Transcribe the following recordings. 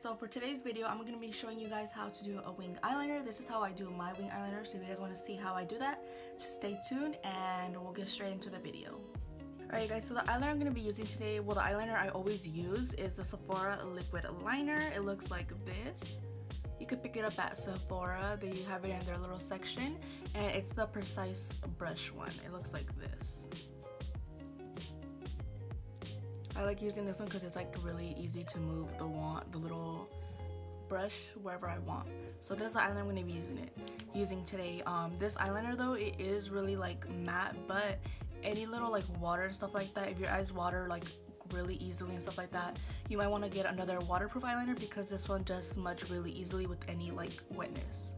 so for today's video, I'm going to be showing you guys how to do a wing eyeliner. This is how I do my wing eyeliner, so if you guys want to see how I do that, just stay tuned and we'll get straight into the video. Alright guys, so the eyeliner I'm going to be using today, well the eyeliner I always use is the Sephora liquid liner. It looks like this. You could pick it up at Sephora, they have it in their little section, and it's the precise brush one. It looks like this. I like using this one because it's like really easy to move the little brush wherever I want. So this is the eyeliner I'm going to be using today. This eyeliner though, it is really like matte, but any little like water and stuff like that, if your eyes water like really easily and stuff like that, you might want to get another waterproof eyeliner because this one does smudge really easily with any like wetness.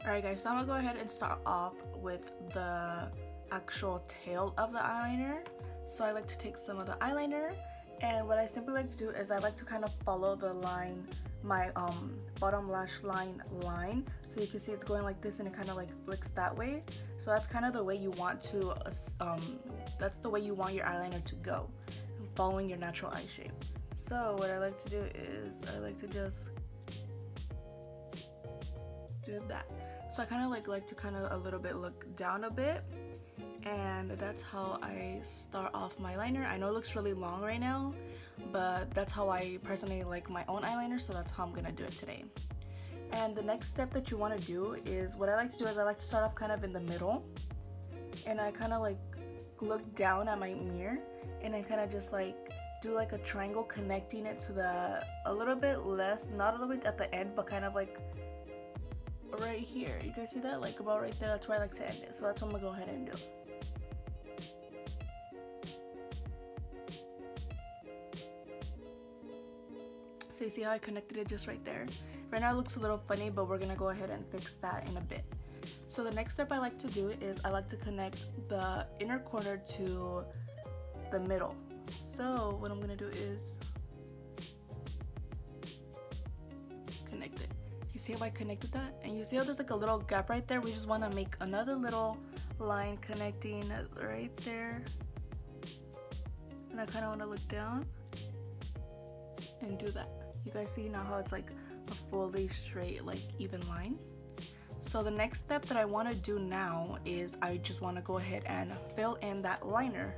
Alright guys, so I'm gonna go ahead and start off with the actual tail of the eyeliner. So I like to take some of the eyeliner, and what I simply like to do is I like to kind of follow the line, my bottom lash line. So you can see it's going like this and it kind of like flicks that way. So that's kind of the way you want to, that's the way you want your eyeliner to go, following your natural eye shape. So what I like to do is I like to just do that. So I kind of like to kind of a little bit look down a bit, and that's how I start off my liner. I know it looks really long right now, but that's how I personally like my own eyeliner, so that's how I'm gonna do it today. And the next step that you want to do is, what I like to do is I like to start off kind of in the middle, and I kind of like look down at my mirror, and I kind of just like do like a triangle connecting it to the, a little bit less, not a little bit at the end, but kind of like right here. You guys see that? Like about right there, that's where I like to end it. So that's what I'm gonna go ahead and do. So you see how I connected it just right there? Right now it looks a little funny, but we're gonna go ahead and fix that in a bit. So the next step I like to do is I like to connect the inner corner to the middle. So what I'm gonna do is connect it. You see how I connected that? And you see how there's like a little gap right there? We just wanna make another little line connecting right there. And I kinda wanna look down and do that. You guys see now how it's like a fully straight, like even line? So the next step that I want to do now is I just want to go ahead and fill in that liner.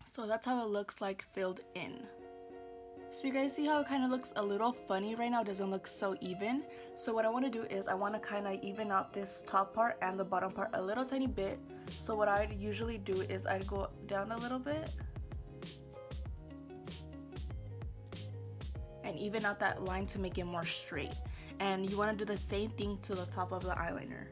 So that's how it looks like filled in. So you guys see how it kind of looks a little funny right now? It doesn't look so even. So what I want to do is I want to kind of even out this top part and the bottom part a little tiny bit. So what I'd usually do is I'd go down a little bit and even out that line to make it more straight. And you want to do the same thing to the top of the eyeliner.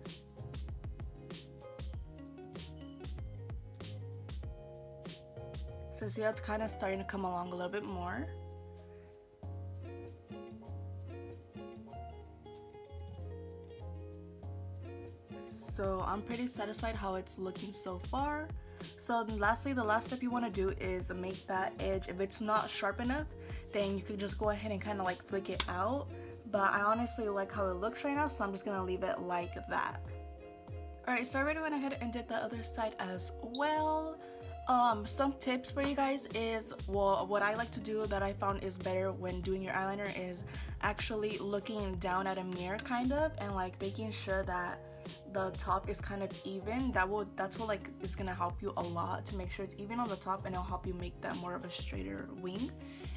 So see how it's kind of starting to come along a little bit more. So I'm pretty satisfied how it's looking so far. So lastly, the last step you want to do is make that edge, if it's not sharp enough, then you could just go ahead and kind of like flick it out. But I honestly like how it looks right now, so I'm just gonna leave it like that. Alright, so I already went ahead and did the other side as well. Some tips for you guys is, well, what I like to do that I found is better when doing your eyeliner is actually looking down at a mirror kind of, and like making sure that the top is kind of even. That's what like is gonna help you a lot, to make sure it's even on the top, and it'll help you make that more of a straighter wing.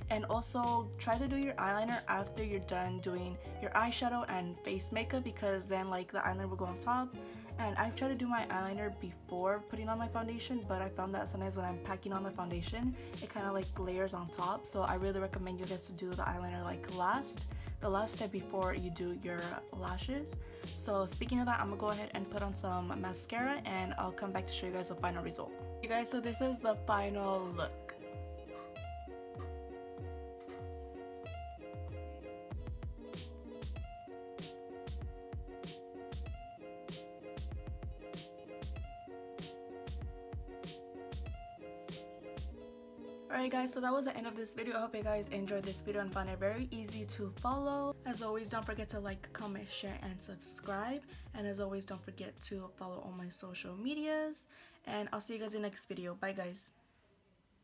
And also try to do your eyeliner after you're done doing your eyeshadow and face makeup, because then like the eyeliner will go on top. And I've tried to do my eyeliner before putting on my foundation, but I found that sometimes when I'm packing on my foundation, it kind of like layers on top. So I really recommend you guys to do the eyeliner like the last step before you do your lashes. So speaking of that, I'm gonna go ahead and put on some mascara, and I'll come back to show you guys the final result. You guys, so this is the final look. Alright guys, so that was the end of this video. I hope you guys enjoyed this video and found it very easy to follow. As always, don't forget to like, comment, share, and subscribe. And as always, don't forget to follow all my social medias. And I'll see you guys in the next video. Bye guys.